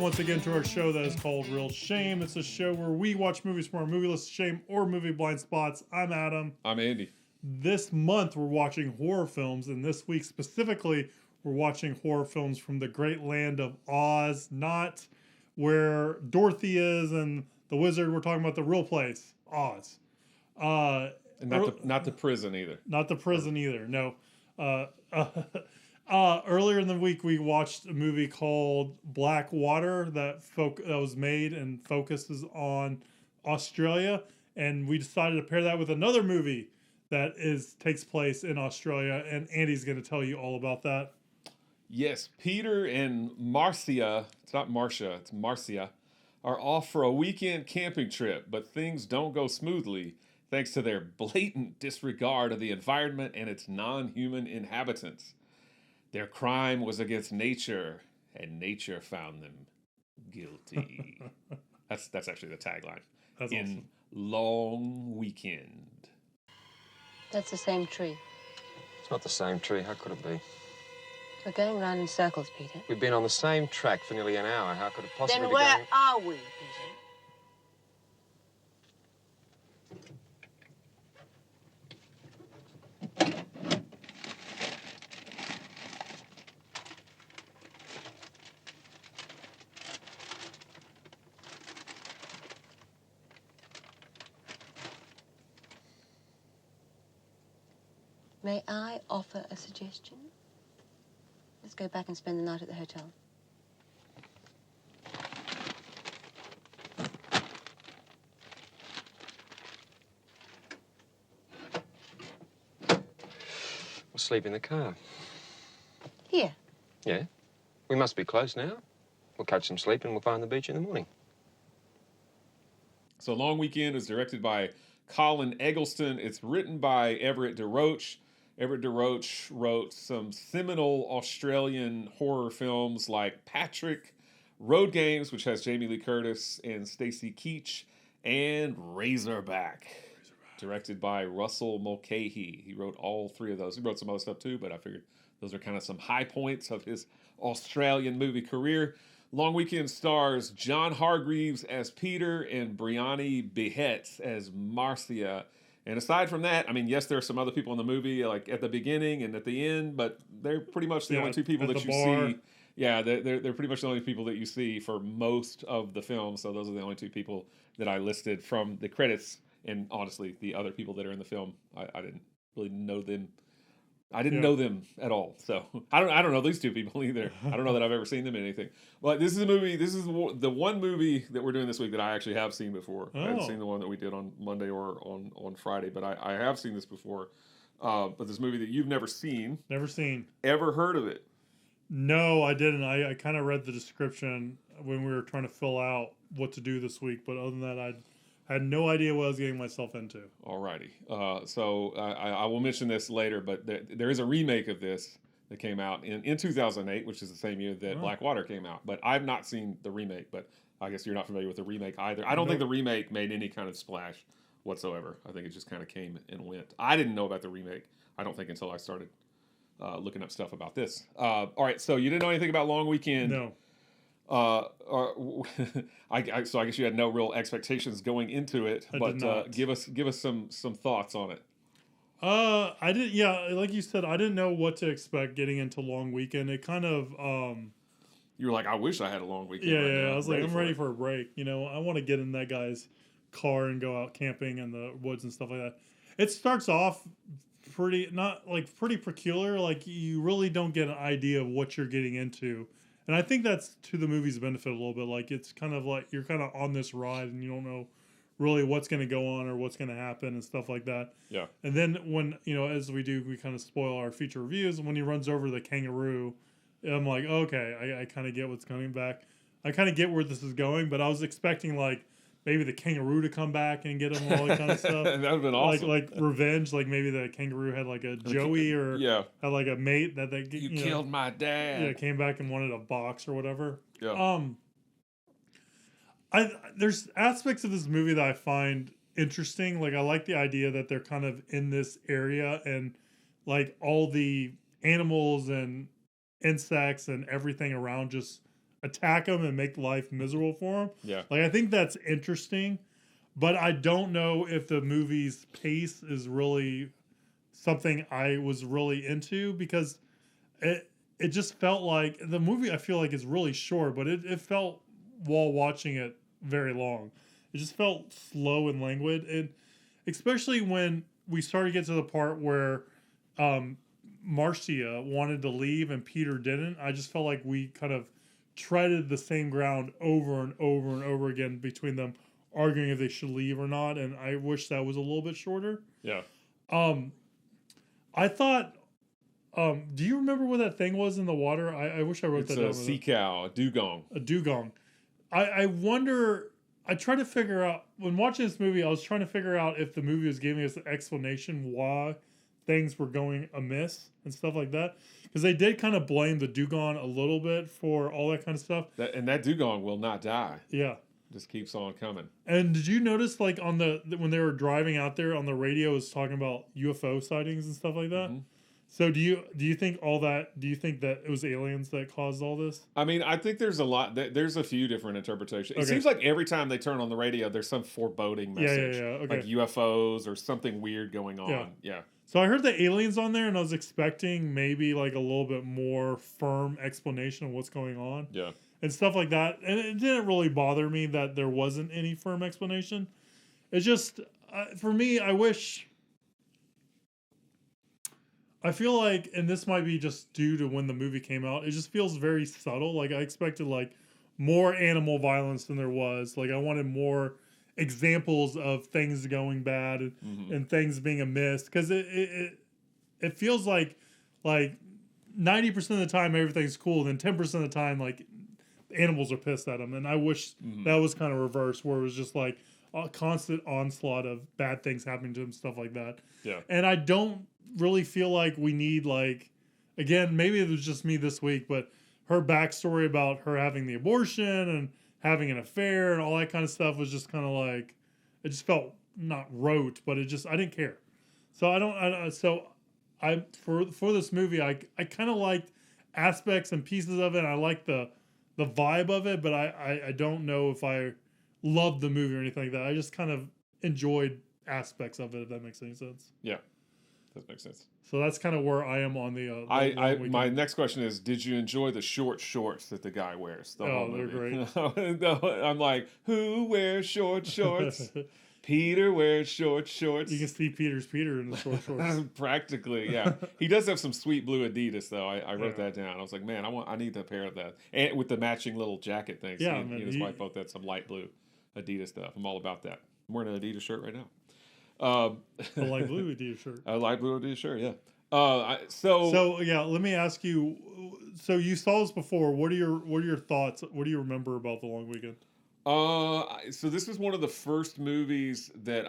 once again to our show that is called Real Shame. It's a show where we watch movies from our movie list of shame or movie blind spots. I'm Adam. I'm Andy. This month we're watching horror films, and this week specifically we're watching horror films from the great land of Oz, not where Dorothy is and the wizard. We're talking about the real place, Oz. And not the prison either. Not the prison either, no. Earlier in the week, we watched a movie called Black Water that was made and focuses on Australia, and we decided to pair that with another movie that takes place in Australia, and Andy's going to tell you all about that. Yes, Peter and Marcia, it's not Marcia, it's Marcia, are off for a weekend camping trip, but things don't go smoothly thanks to their blatant disregard of the environment and its non-human inhabitants. Their crime was against nature, and nature found them guilty. That's actually the tagline. That's in awesome. Long Weekend. That's the same tree. It's not the same tree. How could it be? We're going round in circles, Peter. We've been on the same track for nearly an hour. How could it possibly Then be where going... are we, Peter? May I offer a suggestion? Let's go back and spend the night at the hotel. We'll sleep in the car. Here. Yeah? We must be close now. We'll catch some sleep and we'll find the beach in the morning. So Long Weekend is directed by Colin Eggleston. It's written by Everett DeRoche. Everett DeRoche wrote some seminal Australian horror films like Patrick, Road Games, which has Jamie Lee Curtis and Stacy Keach, and Razorback, directed by Russell Mulcahy. He wrote all three of those. He wrote some other stuff too, but I figured those are kind of some high points of his Australian movie career. Long Weekend stars John Hargreaves as Peter and Brianni Behetz as Marcia. And aside from that, I mean, yes, there are some other people in the movie, like at the beginning and at the end, but they're pretty much the only two people that you see. Yeah, they're pretty much the only people that you see for most of the film. So those are the only two people that I listed from the credits. And honestly, the other people that are in the film, I didn't really know them. I didn't know them at all. So I don't know these two people either. I don't know that I've ever seen them in anything. But this is a movie. This is the one movie that we're doing this week that I actually have seen before. I haven't seen the one that we did on Monday or on Friday, but I have seen this before. But this movie that you've never seen. Never seen. Ever heard of it? No, I didn't. I kind of read the description when we were trying to fill out what to do this week, but other than that, I had no idea what I was getting myself into. Alrighty. So I will mention this later, but there is a remake of this that came out in 2008, which is the same year that Black Water came out. But I've not seen the remake, but I guess you're not familiar with the remake either. I don't think the remake made any kind of splash whatsoever. I think it just kind of came and went. I didn't know about the remake, I don't think, until I started looking up stuff about this. All right, so you didn't know anything about Long Weekend. No. So I guess you had no real expectations going into it, but give us some thoughts on it. I didn't. Yeah, like you said, I didn't know what to expect getting into Long Weekend. It kind of You were like, I wish I had a long weekend. Yeah, right yeah. now. I was like, I'm ready for a break. You know, I want to get in that guy's car and go out camping in the woods and stuff like that. It starts off pretty peculiar. Like you really don't get an idea of what you're getting into. And I think that's to the movie's benefit a little bit. Like, it's kind of like you're kind of on this ride and you don't know really what's going to go on or what's going to happen and stuff like that. Yeah. And then when, as we do, we kind of spoil our future reviews. And when he runs over the kangaroo, I'm like, okay, I kind of get what's coming back. I kind of get where this is going, but I was expecting, like, maybe the kangaroo to come back and get him and all that kind of stuff. That would have been awesome. Like revenge, like maybe the kangaroo had like a Joey or had like a mate that they you killed my dad. Yeah, came back and wanted a box or whatever. Yeah. There's aspects of this movie that I find interesting. Like I like the idea that they're kind of in this area and like all the animals and insects and everything around just attack him and make life miserable for him. Yeah. Like, I think that's interesting, but I don't know if the movie's pace is really something I was really into, because it just felt like the movie, I feel like, is really short, but it felt, while watching it, very long. It just felt slow and languid, and especially when we started to get to the part where Marcia wanted to leave and Peter didn't. I just felt like we kind of treaded the same ground over and over and over again between them arguing if they should leave or not, and I wish that was a little bit shorter. Yeah. I thought, do you remember what that thing was in the water? I wish I wrote that down. It's a sea cow, a dugong. A dugong. I wonder, I tried to figure out, when watching this movie, I was trying to figure out if the movie was giving us an explanation why things were going amiss and stuff like that. Because they did kind of blame the dugong a little bit for all that kind of stuff. That dugong will not die. Yeah. Just keeps on coming. And did you notice, like, on when they were driving out there on the radio, it was talking about UFO sightings and stuff like that? Mm-hmm. So do you think all that? Do you think that it was aliens that caused all this? I mean, I think there's a lot. There's a few different interpretations. It seems like every time they turn on the radio, there's some foreboding message, Okay. like UFOs or something weird going on. Yeah. So I heard the aliens on there, and I was expecting maybe like a little bit more firm explanation of what's going on. Yeah. And stuff like that. And it didn't really bother me that there wasn't any firm explanation. It's just, for me, I feel like, and this might be just due to when the movie came out, it just feels very subtle. Like, I expected, like, more animal violence than there was. Like, I wanted more examples of things going bad and things being amiss. Because it feels like 90% of the time everything's cool, then 10% of the time, like, animals are pissed at them. And I wish that was kind of reversed, where it was just like a constant onslaught of bad things happening to them, stuff like that. Yeah. And I don't really feel like we need, like, again, maybe it was just me this week, but her backstory about her having the abortion and having an affair and all that kind of stuff was just kind of like, it just felt not rote, but it just, I didn't care. So for this movie, I kind of liked aspects and pieces of it. I liked the vibe of it, but I don't know if I loved the movie or anything like that. I just kind of enjoyed aspects of it, if that makes any sense. Yeah, that makes sense. So that's kind of where I am on the my next question is, did you enjoy the short shorts that the guy wears? They're great. I'm like, who wears short shorts? Peter wears short shorts. You can see Peter in the short shorts. Practically, yeah. He does have some sweet blue Adidas, though. I wrote that down. I was like, man, I need a pair of that, and with the matching little jacket things. Yeah, he and his wife both had some light blue Adidas stuff. I'm all about that. I'm wearing an Adidas shirt right now. A light blue Adidas shirt. A light blue Adidas shirt, yeah. So yeah, let me ask you. So you saw this before. What are your thoughts? What do you remember about The Long Weekend? So this was one of the first movies that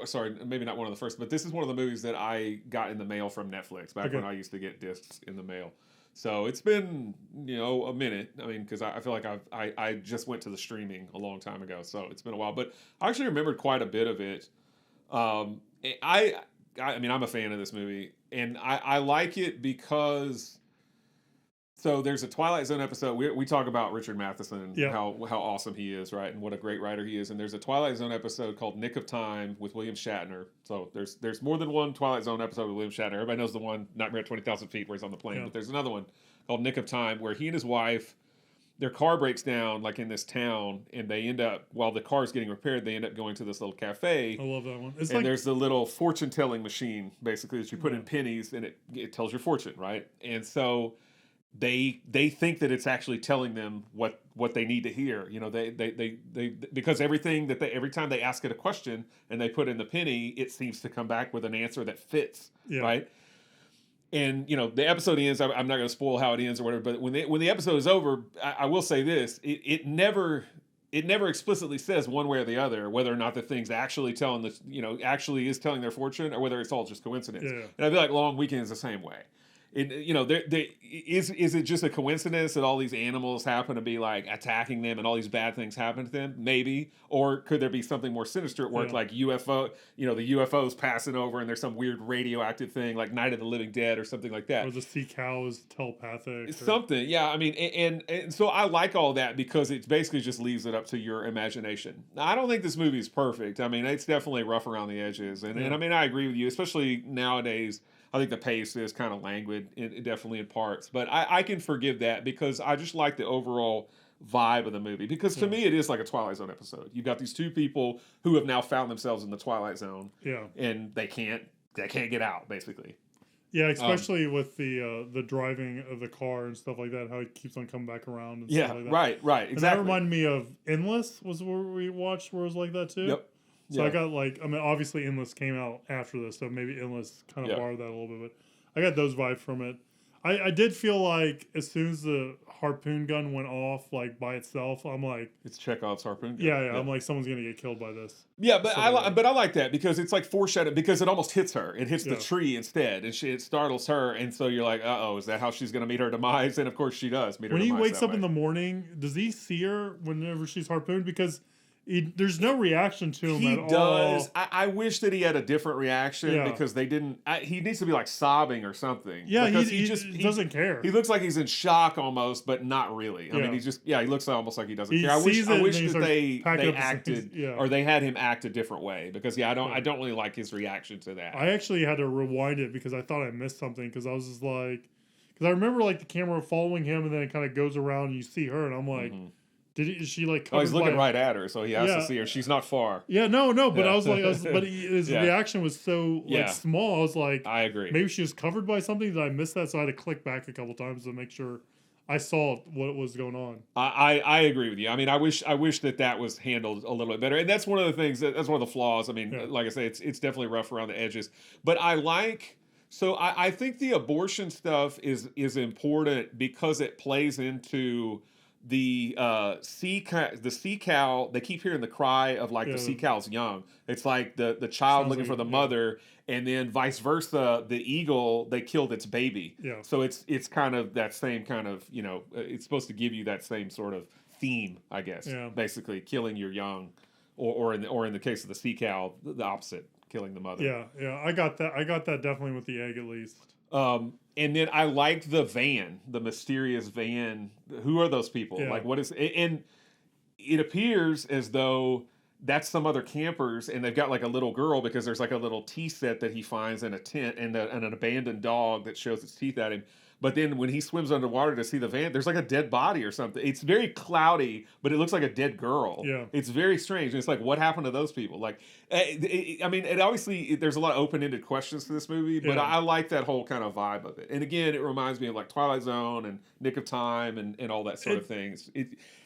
sorry, maybe not one of the first, but this is one of the movies that I got in the mail from Netflix back when I used to get discs in the mail. So it's been, a minute. I mean, because I feel like I just went to the streaming a long time ago, so it's been a while. But I actually remembered quite a bit of it. I mean, I'm a fan of this movie, and I like it because. So there's a Twilight Zone episode. We talk about Richard Matheson, how awesome he is, right, and what a great writer he is. And there's a Twilight Zone episode called Nick of Time with William Shatner. So there's more than one Twilight Zone episode with William Shatner. Everybody knows the one Nightmare at 20,000 Feet where he's on the plane, but there's another one called Nick of Time where he and his wife, their car breaks down like in this town, and they end up, while the car's getting repaired, they end up going to this little cafe. I love that one. There's the little fortune telling machine basically that you put in pennies, and it tells your fortune, right? And so. They think that it's actually telling them what they need to hear. They because every time they ask it a question and they put in the penny, it seems to come back with an answer that fits, right? And the episode ends. I'm not going to spoil how it ends or whatever. But when the episode is over, I will say this: it never explicitly says one way or the other whether or not the thing's actually actually is telling their fortune or whether it's all just coincidence. And I feel like Long Weekend is the same way. is it just a coincidence that all these animals happen to be like attacking them and all these bad things happen to them? Maybe, or could there be something more sinister at work, like UFO? The UFOs passing over and there's some weird radioactive thing like Night of the Living Dead or something like that. Or the sea cow is telepathic. Something, yeah. I mean, and so I like all that because it basically just leaves it up to your imagination. Now, I don't think this movie is perfect. I mean, it's definitely rough around the edges, and I mean, I agree with you, especially nowadays. I think the pace is kind of languid, definitely in parts. But I can forgive that because I just like the overall vibe of the movie. Because to me, it is like a Twilight Zone episode. You've got these two people who have now found themselves in the Twilight Zone. Yeah. And they can't get out, basically. Yeah, especially with the driving of the car and stuff like that, how it keeps on coming back around and stuff like that. Right, exactly. And that reminded me of Endless, was where we watched, where it was like that too. Yep. So I got obviously Endless came out after this, so maybe Endless kind of borrowed that a little bit, but I got those vibes from it. I did feel like as soon as the harpoon gun went off, like by itself, I'm like, it's Chekhov's harpoon gun. Yeah. I'm like, someone's gonna get killed by this. Yeah, but I like that because it's like foreshadowed because it almost hits her. It hits the tree instead, and it startles her, and so you're like, is that how she's gonna meet her demise? And of course she does meet her demise. When he wakes up in the morning, does he see her whenever she's harpooned? Because there's no reaction to him at all. I wish that he had a different reaction because they didn't. He needs to be like sobbing or something. Yeah, he doesn't care. He looks like he's in shock almost, but not really. I mean, he looks almost like he doesn't care. I wish that they acted or they had him act a different way because I don't really like his reaction to that. I actually had to rewind it because I thought I missed something because I was just like, because I remember like the camera following him and then it kind of goes around and you see her and I'm like. Is she like? He's looking right at her, so he has to see her. She's not far. Yeah, no, but I was like, his reaction was so small. I was like, I agree. Maybe she was covered by something. Did I miss that? So I had to click back a couple times to make sure I saw what was going on. I agree with you. I mean, I wish that was handled a little bit better, and that's one of the things that's one of the flaws. I mean, like I say, it's definitely rough around the edges, but I like. So I think the abortion stuff is important because it plays into the sea cow. They keep hearing the cry of like the sea cow's young. It's like the child Sounds looking for the mother, and then vice versa. The eagle, they killed its baby. Yeah. So it's kind of that same kind of it's supposed to give you that same sort of theme, I guess. Yeah. Basically, killing your young, or in the case of the sea cow, the opposite, killing the mother. Yeah. I got that definitely with the egg at least. And then I like the van, the mysterious van. Who are those people? Yeah. Like, what is? And it appears as though that's some other campers, and they've got like a little girl because there's like a little tea set that he finds in a tent, and an abandoned dog that shows its teeth at him. But then when he swims underwater to see the van, there's like a dead body or something. It's very cloudy, but it looks like a dead girl. Yeah. It's very strange. And it's like, what happened to those people? Like, I mean, it obviously, there's a lot of open-ended questions to this movie, but I like that whole kind of vibe of it. And again, it reminds me of like Twilight Zone and Nick of Time and all that sort of thing.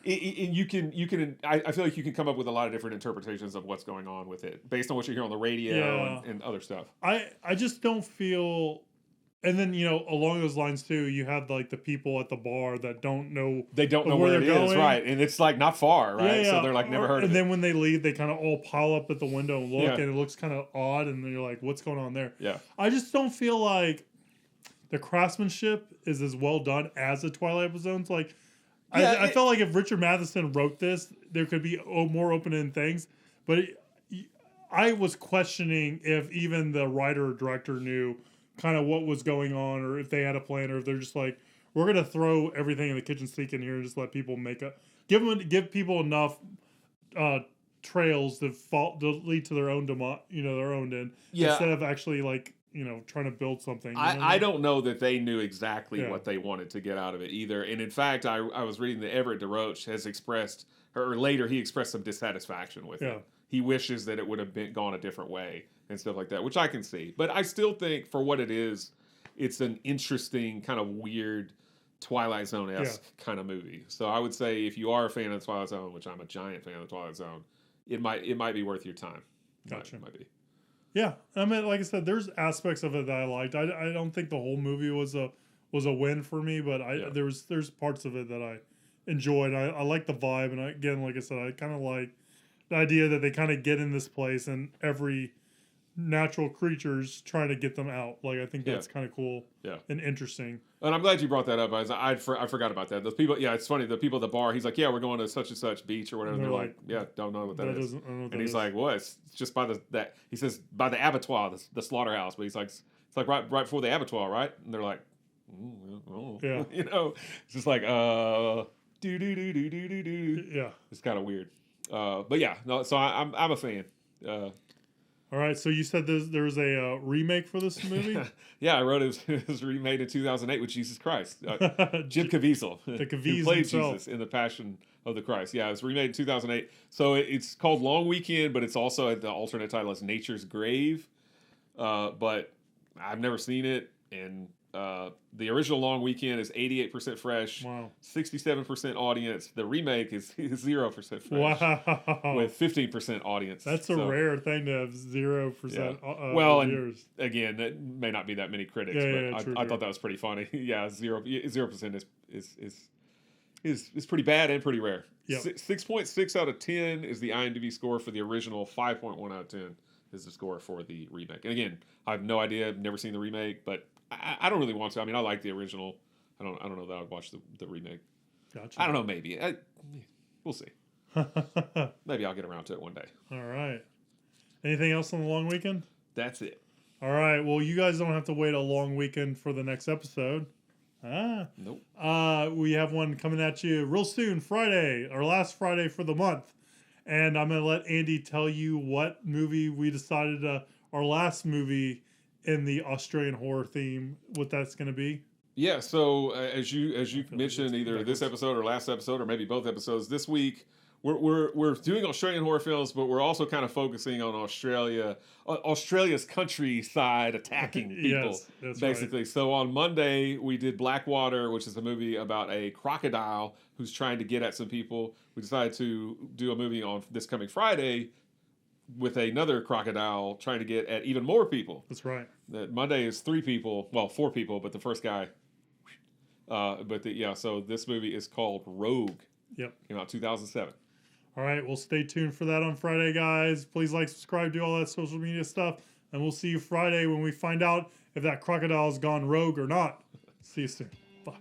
You can I feel like you can come up with a lot of different interpretations of what's going on with it based on what you hear on the radio and other stuff. I just don't feel. And then, along those lines too, you have like the people at the bar that don't know. They don't know where it is, right? And it's like not far, right? Yeah. So they're like never heard of it. And then when they leave, they kind of all pile up at the window and look, and it looks kind of odd. And then you're like, what's going on there? Yeah. I just don't feel like the craftsmanship is as well done as the Twilight episodes. Like, I felt like if Richard Matheson wrote this, there could be more open-ended things. But I was questioning if even the writer or director knew kind of what was going on, or if they had a plan, or if they're just like, we're gonna throw everything in the kitchen sink in here and just let people give people enough trails to lead to their own their own end, instead of actually like trying to build something. I don't know that they knew exactly what they wanted to get out of it either. And in fact, I was reading that Everett DeRoche has expressed, or later he expressed some dissatisfaction with it. He wishes that it would have gone a different way and stuff like that, which I can see. But I still think for what it is, it's an interesting kind of weird Twilight Zone-esque kind of movie. So I would say if you are a fan of the Twilight Zone, which I'm a giant fan of the Twilight Zone, it might be worth your time. Gotcha. It might be. Yeah, I mean, like I said, there's aspects of it that I liked. I don't think the whole movie was a win for me, but there's parts of it that I enjoyed. I like the vibe, and again, like I said, I kind of like the idea that they kind of get in this place and every natural creatures trying to get them out. Like, I think Yeah. that's kind of cool Yeah. and interesting. And I'm glad you brought that up. I forgot about that. Those people, yeah, it's funny. The people at the bar, he's like, yeah, we're going to such and such beach or whatever. And They're they're like, yeah, don't know what that is. I don't know what And that he's is. like, what? It's just by he says, by the abattoir, the slaughterhouse. But he's like, it's like right before the abattoir, right? And they're like, oh. Yeah. You know, it's just like, do. Yeah. It's kind of weird. But yeah, no, so I'm a fan. All right, so you said there was a remake for this movie? Yeah, I wrote it was remade in 2008 with Jesus Christ. Jim Caviezel, who Caviezel played himself. Jesus in The Passion of the Christ. Yeah, it was remade in 2008. So it's called Long Weekend, but it's also the alternate title is Nature's Grave. But I've never seen it, and the original Long Weekend is 88% fresh, Wow. 67% audience. The remake is 0% fresh, Wow. with 15% audience. That's a rare thing to have 0% well, and viewers. again, that may not be that many critics, Yeah, but true, I thought that was pretty funny. Yeah, 0% is pretty bad and pretty rare. Yep. 6.6 out of 10 is the IMDb score for the original. 5.1 out of 10 is the score for the remake. And again, I have no idea. I've never seen the remake, but I don't really want to. I mean, I like the original. I don't know that I would watch the remake. Gotcha. I don't know. Maybe we'll see. Maybe I'll get around to it one day. All right. Anything else on the long weekend? That's it. All right. Well, you guys don't have to wait a long weekend for the next episode. Nope. We have one coming at you real soon, Friday, our last Friday for the month. And I'm going to let Andy tell you what movie we decided, our last movie in the Australian horror theme, what that's going to be. Yeah, so as you mentioned, like either it's this episode or last episode, or maybe both episodes, this week we're doing Australian horror films, but we're also kind of focusing on Australia's countryside attacking people, Yes, that's basically. right. So on Monday we did Blackwater, which is a movie about a crocodile who's trying to get at some people. We decided to do a movie on this coming Friday with another crocodile trying to get at even more people. That's right. Monday is 4 people, but the first guy. So this movie is called Rogue. Yep. Came out 2007. All right. Well, stay tuned for that on Friday, guys. Please like, subscribe, do all that social media stuff. And we'll see you Friday when we find out if that crocodile's gone rogue or not. See you soon. Bye.